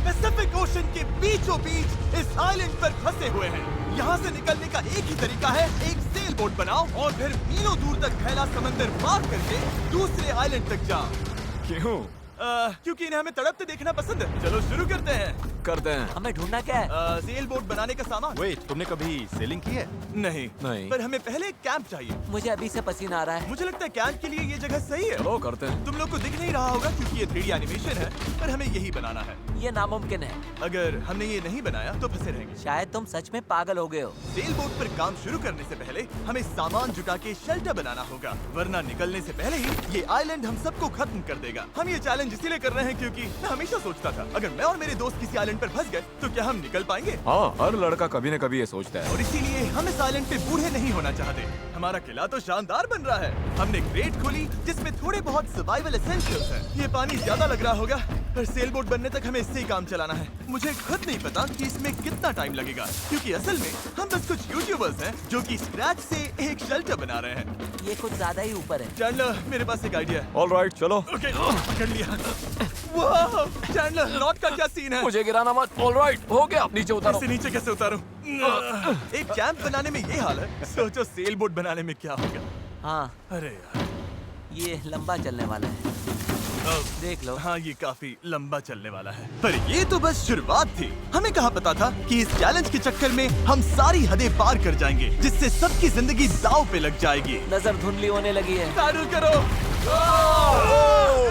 Pacific ocean के बीचों बीच इस आइलैंड पर फंसे हुए हैं। यहाँ से निकलने का एक ही तरीका है, एक सेल बोट बनाओ और फिर मीलों दूर तक फैला समंदर पार करके दूसरे आइलैंड तक जाओ। क्यों? क्योंकि इन्हें हमें तड़पते देखना पसंद है। चलो शुरू करते हैं। हमें ढूंढना क्या है? सेल बोट बनाने का सामान। वेट, तुमने कभी सेलिंग की है? नहीं नहीं। पर हमें पहले एक कैंप चाहिए। मुझे अभी से पसीना आ रहा है। मुझे लगता है कैंप के लिए ये जगह सही है। चलो करते हैं। तुम लोग को दिख नहीं रहा होगा क्योंकि ये 3D एनिमेशन है, पर हमें यही बनाना है। ये नामुमकिन है। अगर हमने ये नहीं बनाया तो फंसे रहेंगे। शायद तुम सच में पागल हो गए हो। सेल बोट पर काम शुरू करने से पहले हमें सामान जुटा के शेल्टर बनाना होगा, वरना निकलने से पहले ही ये आइलैंड हम सबको खत्म कर देगा। हम ये चैलेंज इसीलिए कर रहे हैं क्योंकि मैं हमेशा सोचता था अगर मैं और मेरे दोस्त किसी आइलैंड पर फंस गए तो क्या हम निकल पाएंगे। हाँ, हर लड़का कभी न कभी ये सोचता है। और इसीलिए हम इस आइलैंड पे बूढ़े नहीं होना चाहते। हमारा किला तो शानदार बन रहा है। हमने क्रेट खोली जिसमें थोड़े बहुत सर्वाइवल एसेंशियल्स हैं। ये पानी ज्यादा लग रहा होगा, पर सेल बोट बनने तक हमें इससे ही काम चलाना है। मुझे खुद नहीं पता कि इसमें कितना टाइम लगेगा, क्योंकि असल में हम बस कुछ यूट्यूबर्स हैं जो कि स्क्रैच से एक शेल्टर बना रहे हैं। ये कुछ ज्यादा ही ऊपर है। चैंडलर, मेरे पास एक आइडिया है। ऑलराइट, चलो। ओके, पकड़ लिया। वाह, चैंडलर, नॉट का क्या सीन है? मुझे गिराना मत। ऑलराइट, हो गया। नीचे उतारो। इसे नीचे कैसे उतारूं? एक कैंप बनाने में ये हाल है, सोचो सेल बोट बनाने में क्या होगा। हाँ, अरे यार, ये लंबा चलने वाला है। देख लो। हाँ, ये काफी लंबा चलने वाला है। पर ये तो बस शुरुआत थी। हमें कहाँ पता था कि इस चैलेंज के चक्कर में हम सारी हदें पार कर जाएंगे, जिससे सबकी जिंदगी दांव पे लग जाएगी। नजर धुंधली होने लगी है। तारुल करो।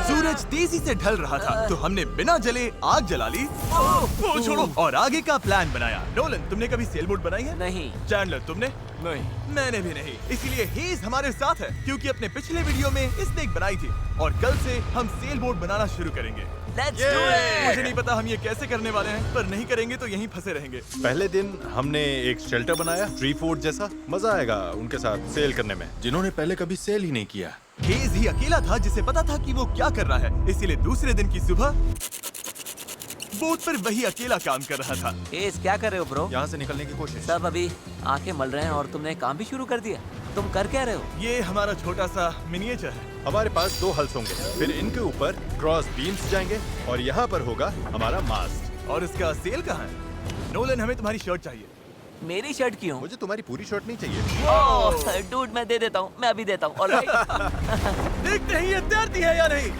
सूरज तेजी से ढल रहा था, तो हमने बिना जले आग जला ली। वो छोड़ो, और आगे का प्लान बनाया। नोलन, तुमने कभी सेल बोट बनाई है? नहीं। चैंडलर, तुमने? नहीं। मैंने भी नहीं। इसीलिए हेज हमारे साथ है, क्योंकि अपने पिछले वीडियो में इसने एक बनाई थी, और कल से हम सेल बोट बनाना शुरू करेंगे। Let's do it! मुझे नहीं पता हम ये कैसे करने वाले हैं, पर नहीं करेंगे तो यहीं फंसे रहेंगे। पहले दिन हमने एक शेल्टर बनाया, ट्री फोर्ट जैसा। मजा आएगा उनके साथ सेल करने में, जिन्होंने पहले कभी सेल ही नहीं किया। हेज ही अकेला था जिसे पता था कि वो क्या कर रहा है, इसीलिए दूसरे दिन की सुबह बोट पर वही अकेला काम कर रहा था। एस, क्या कर रहे हो ब्रो? यहाँ से निकलने की कोशिश। सब अभी आंखें मल रहे हैं और तुमने काम भी शुरू कर दिया। तुम कर क्या रहे हो? ये हमारा छोटा सा मिनिएचर है। हमारे पास 2 हल्स होंगे, फिर इनके ऊपर क्रॉस बीम्स जाएंगे और यहाँ पर होगा हमारा मास्ट। और इसका सेल कहाँ है? नोलन, हमें तुम्हारी शर्ट चाहिए। मेरी शर्ट क्यों? मुझे तुम्हारी पूरी शर्ट नहीं चाहिए। डूड, मैं दे देता हूँ। मैं अभी देता हूँ। ऑलराइट। देखते हैं ये तैरती है या नहीं।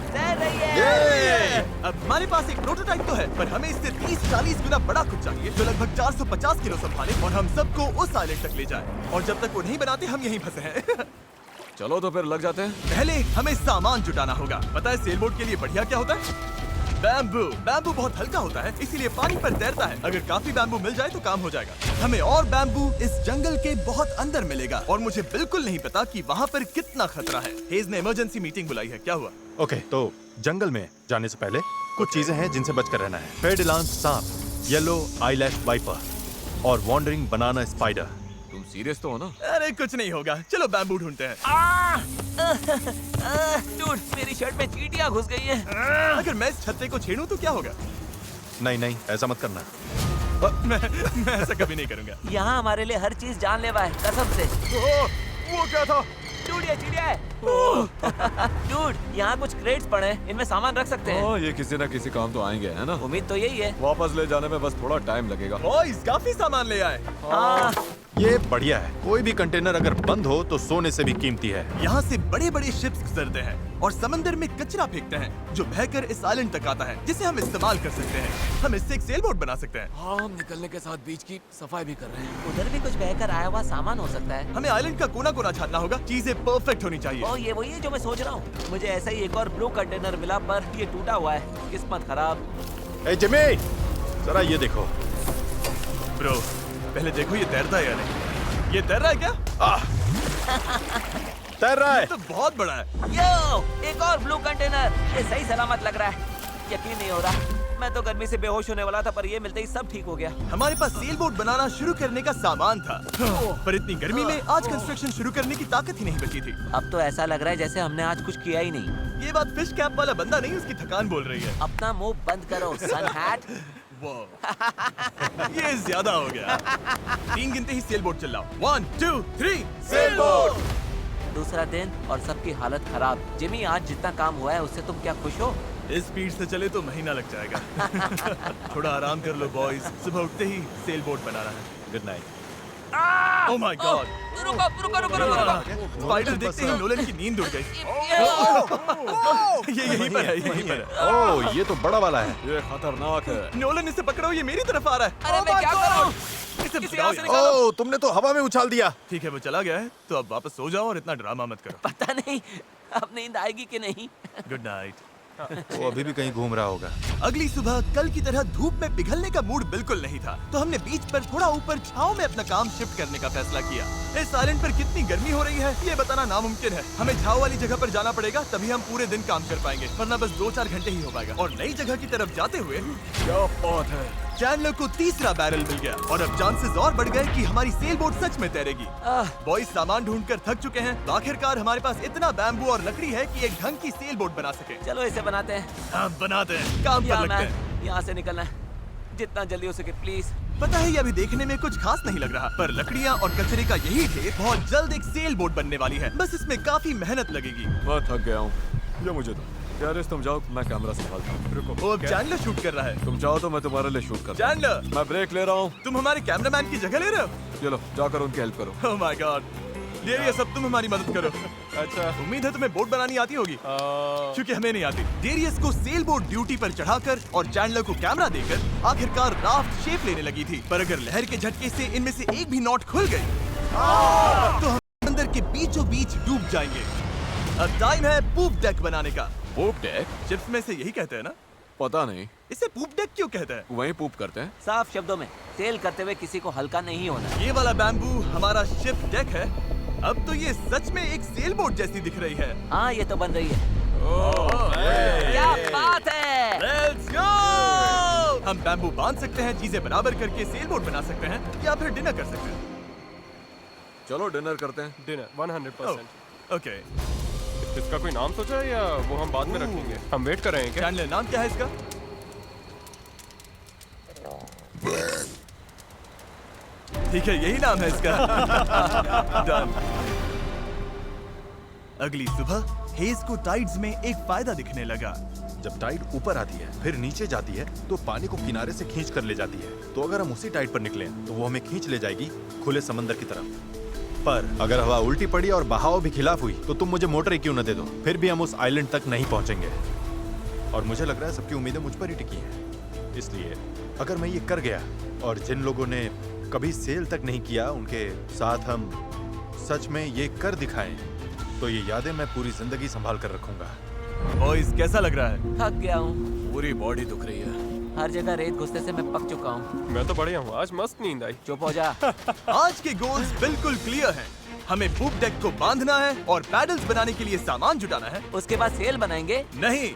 तैर रही है। अब हमारे पास एक प्रोटोटाइप तो है, पर हमें इससे 30-40 गुना बड़ा कुछ चाहिए, जो लगभग 450 किलो संभाले और हम सबको उस आइलैंड तक ले जाए। और जब तक वो नहीं बनाते हम यहीं फंसे हैं। चलो तो फिर लग जाते हैं। पहले हमें सामान जुटाना होगा। पता है सेल बोट के लिए बढ़िया क्या होता है? बैम्बू। बैम्बू बहुत हल्का होता है, इसीलिए पानी पर तैरता है। अगर काफी बैम्बू मिल जाए तो काम हो जाएगा। हमें और बैम्बू इस जंगल के बहुत अंदर मिलेगा, और मुझे बिल्कुल नहीं पता कि वहाँ पर कितना खतरा है। हेज ने इमरजेंसी मीटिंग बुलाई है। क्या हुआ? ओके, तो जंगल में जाने से पहले कुछ चीजें हैं जिनसे बचकर रहना है। फेडिलांस सांप, येलो आईलैश वाइपर और वॉन्डरिंग बनाना स्पाइडर। तुम सीरियस तो हो ना? अरे कुछ नहीं होगा, चलो बैम्बू ढूंढते हैं। डूड, मेरी शर्ट में चींटियां घुस गई हैं। अगर मैं इस छत्ते को छेड़ूं तो क्या होगा? नहीं नहीं, ऐसा मत करना। मैं ऐसा कभी नहीं करूंगा। यहाँ हमारे लिए हर चीज जानलेवा है, कसम से। वो क्या था? डूड, ये चिड़िया है। डूड, यहाँ कुछ क्रेट्स पड़े हैं, इनमें सामान रख सकते हैं। ये किसी न किसी काम तो आएंगे, है ना? उम्मीद तो यही है। वापस ले जाने में बस थोड़ा टाइम लगेगा। बॉयज, काफी सामान ले आए। हाँ। ये बढ़िया है। कोई भी कंटेनर अगर बंद हो तो सोने से भी कीमती है। यहाँ से बड़े बड़े शिप्स गुजरते हैं और समंदर में कचरा फेंकते हैं, जो बहकर इस आइलैंड तक आता है, जिसे हम इस्तेमाल कर सकते हैं। हम इससे एक सेल बोट बना सकते हैं। हाँ, हम निकलने के साथ बीच की सफाई भी कर रहे हैं। उधर भी कुछ बहकर आया हुआ सामान हो सकता है। हमें आइलैंड का कोना कोना छानना होगा, चीजें परफेक्ट होनी चाहिए। ओ, ये वही है जो मैं सोच रहा हूँ। मुझे ऐसा ही एक और ब्लू कंटेनर मिला, पर ये टूटा हुआ है। किस्मत खराब। ए जिमी, जरा ये देखो। ब्रो, पहले देखो ये तैरता है या नहीं। ये तैर रहा है क्या? तैर रहा है। ये तो बहुत बड़ा है। यो, एक और ब्लू कंटेनर। ये सही सलामत लग रहा है। यकीन नहीं हो रहा। मैं तो गर्मी से बेहोश होने वाला था, पर ये मिलते ही सब ठीक हो गया। हमारे पास सेल बोट बनाना शुरू करने का सामान था, पर इतनी गर्मी में आज कंस्ट्रक्शन शुरू करने की ताकत ही नहीं बची थी। अब तो ऐसा लग रहा है जैसे हमने आज कुछ किया ही नहीं। ये बात फिश कैप वाला बंदा नहीं, उसकी थकान बोल रही है। अपना मुंह बंद करो, सन हैट। ये ज्यादा हो गया। 3 गिनते ही सेल बोट चिल्लाओ। 1 2 3 sail boat. दूसरा दिन और सबकी हालत खराब। जिमी, आज जितना काम हुआ है उससे तुम क्या खुश हो? इस स्पीड से चले तो महीना लग जाएगा। थोड़ा आराम कर लो बॉयज, सुबह उठते ही सेल बोट बनाना है। Good night. Oh my God, रुको रुको रुको रुको रुको। स्पाइडर देखते ही नोलन की नींद उड़ गई। ये यहीं पर है, यहीं पर है। ओह, ये तो बड़ा वाला है। ये खतरनाक है। नोलन इसे पकड़ो, ये मेरी तरफ आ रहा है। अरे मैं क्या कर रहा हूँ? इसे किसी भगाओ यहाँ से यार। निकालो। ओह, तुमने तो हवा में उछाल दिया। ठीक है, वो चला गया है, तो अब वापस सो जाओ और इतना ड्रामा मत करो। पता नहीं अब नींद आएगी कि नहीं। Good night. वो अभी भी कहीं घूम रहा होगा। अगली सुबह कल की तरह धूप में पिघलने का मूड बिल्कुल नहीं था, तो हमने बीच पर थोड़ा ऊपर छांव में अपना काम शिफ्ट करने का फैसला किया। इस आइलैंड पर कितनी गर्मी हो रही है ये बताना नामुमकिन है। हमें छांव वाली जगह पर जाना पड़ेगा, तभी हम पूरे दिन काम कर पाएंगे, वरना बस 2-4 घंटे ही हो पाएगा। और नई जगह की तरफ जाते हुए क्या बात है। चैंडलर को तीसरा बैरल मिल गया और अब चांसेस और बढ़ गए कि हमारी सेल बोट सच में तैरेगी। बॉयज सामान ढूंढकर थक चुके हैं, तो आखिरकार हमारे पास इतना बैम्बू और लकड़ी है कि एक ढंग की सेल बोट बना सके। चलो इसे बनाते हैं। हाँ, बनाते हैं, काम पर लगते हैं। यहाँ से निकलना है जितना जल्दी हो सके प्लीज। पता है ये अभी देखने में कुछ खास नहीं लग रहा, पर लकड़ियाँ और कचरे का यही ढेर बहुत जल्द एक सेल बोट बनने वाली है। बस इसमें काफी मेहनत लगेगी। मैं थक गया हूँ, ये मुझे दो। यार तुम जाओ, मैं कैमरा संभालता हूँ। रुको, वो अब चैंडलर शूट कर रहा है। तुम जाओ तो मैं तुम्हारे लिए शूट करता हूँ। चैंडलर, मैं ब्रेक ले रहा हूँ। तुम हमारे कैमरामैन की जगह ले रहे हो? चलो जाकर उनकी हेल्प करो। ओह माय गॉड, डेरियस अब तुम हमारी मदद करो। अच्छा उम्मीद है तुम्हें बोट बनानी आती होगी, क्योंकि हमें नहीं आती। डेरियस को सेल बोट ड्यूटी पर चढ़ाकर और चैंडलर को कैमरा देकर आखिरकार राफ्ट शेप लेने लगी थी, पर अगर लहर के झटके से इनमें से एक भी नॉट खुल गई तो हम अंदर के बीचों बीच डूब जाएंगे। अब टाइम है पूप डेक बनाने का। पूप डेक? चिप्स में से यही कहते हैं ना? पता नहीं, इसे पूप डेक क्यों कहते हैं? वहीं पूप करते हैं। साफ शब्दों में सेल करते हुए किसी को हल्का नहीं होना। ये वाला बैम्बू हमारा शिप डेक है। अब तो ये सच में एक सेल बोट जैसी दिख रही है। हाँ ये तो बन रही है। क्या बात है। Let's go! हम बैम्बू बांध सकते हैं, चीजें बराबर करके सेल बोट बना सकते हैं, या फिर डिनर कर सकते हैं। चलो डिनर करते हैं। डिनर 100%। ओके, इसका कोई नाम सोचा है या वो हम बाद में रखेंगे? हम वेट कर रहे हैं क्या? चैंडलर नाम क्या है इसका? ठीक है, यही नाम है इसका। डन। अगली सुबह हेज को टाइड्स में एक फायदा दिखने लगा। जब टाइड ऊपर आती है फिर नीचे जाती है तो पानी को किनारे से खींच कर ले जाती है। तो अगर हम उसी टाइड पर निकलें तो वो हमें खींच ले जाएगी खुले समंदर की तरफ। पर अगर हवा उल्टी पड़ी और बहाव भी खिलाफ हुई तो तुम मुझे मोटर ही क्यों न दे दो, फिर भी हम उस आइलैंड तक नहीं पहुंचेंगे। और मुझे लग रहा है सबकी उम्मीदें मुझ पर ही टिकी हैं। इसलिए अगर मैं ये कर गया और जिन लोगों ने कभी सेल तक नहीं किया उनके साथ हम सच में ये कर दिखाएं, तो ये यादें मैं पूरी जिंदगी संभाल कर रखूंगा। बॉयज कैसा लग रहा है? थक गया हूँ, पूरी बॉडी दुख रही है। हर जगह रेत घुसने से मैं पक चुका हूँ। मैं तो बढ़िया हूँ, आज मस्त नींद आई। चुप हो जा। आज के गोल्स बिल्कुल क्लियर हैं। हमें पूप डेक को बांधना है और पैडल्स बनाने के लिए सामान जुटाना है। उसके बाद सेल बनाएंगे। नहीं,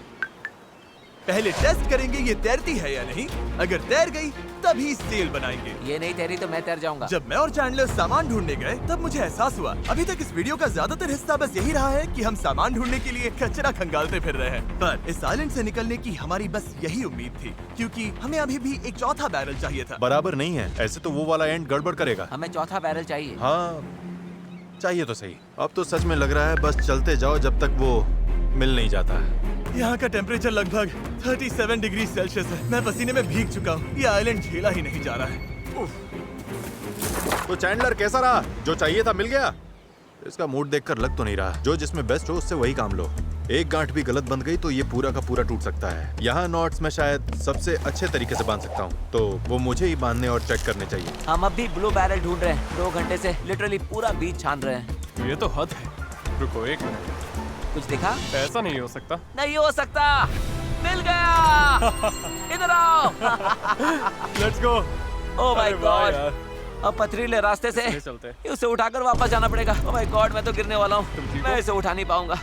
पहले टेस्ट करेंगे ये तैरती है या नहीं। अगर तैर गई तभी सेल बनाएंगे। ये नहीं तैरी तो मैं तैर जाऊंगा। जब मैं और चैंडलर सामान ढूंढने गए तब मुझे एहसास हुआ अभी तक इस वीडियो का ज्यादातर हिस्सा बस यही रहा है कि हम सामान ढूंढने के लिए कचरा खंगालते फिर रहे हैं। पर इस आइलैंड से निकलने की हमारी बस यही उम्मीद थी, क्योंकि हमें अभी भी एक चौथा बैरल चाहिए था। बराबर नहीं है, ऐसे तो वो वाला एंड गड़बड़ करेगा। हमें चौथा बैरल चाहिए। हाँ चाहिए तो सही। अब तो सच में लग रहा है बस चलते जाओ जब तक वो मिल नहीं जाता। यहाँ का टेम्परेचर लगभग 37 डिग्री सेल्सियस है। मैं पसीने में भीग चुका हूँ। ये आइलैंड झेला ही नहीं जा रहा है। तो चैंडलर कैसा रहा? जो चाहिए था मिल गया? इसका मूड देखकर लग तो नहीं रहा। जो जिसमें बेस्ट हो उससे वही काम लो। एक गांठ भी गलत बंध गई तो ये पूरा का पूरा टूट सकता है। यहाँ नॉट्स मैं शायद सबसे अच्छे तरीके से बांध सकता हूँ, तो वो मुझे ही बांधने और चेक करने चाहिए। हम अब भी ब्लू बैरल ढूंढ रहे हैं। 2 घंटे से लिटरली पूरा बीच छान रहे हैं। ये तो हद है। रुको 1 मिनट, कुछ दिखा? ऐसा नहीं हो सकता। नहीं हो सकता। मिल गया। इधर आओ। Let's go. ओह माय अरे वाह गॉड। यार। अब पथरीले रास्ते से चले चलते हैं। उसे उठाकर वापस जाना पड़ेगा। ओह माय गॉड, मैं तो गिरने वाला तुम हूँ। ठीक मैं हो? इसे उठा नहीं पाऊंगा।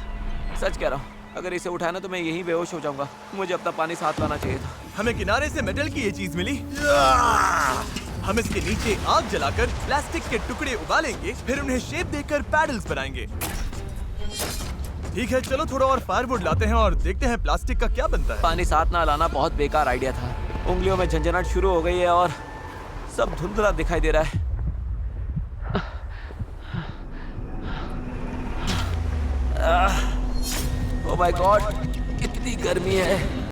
सच कह रहा हूँ, अगर इसे उठाना तो मैं यहीं बेहोश हो जाऊंगा। मुझे अपना पानी साथ लाना चाहिए था। हमें किनारे से मेटल की ये चीज मिली। हम इसके नीचे आग जलाकर प्लास्टिक के टुकड़े उबालेंगे, फिर उन्हें शेप देकर पैडल्स बनाएंगे। ठीक है, चलो थोड़ा और फायरवुड लाते हैं और देखते हैं प्लास्टिक का क्या बनता है। पानी साथ ना लाना बहुत बेकार आइडिया था। उंगलियों में झंझनाहट शुरू हो गई है और सब धुंधला दिखाई दे रहा है। ओह माय गॉड, कितनी गर्मी है।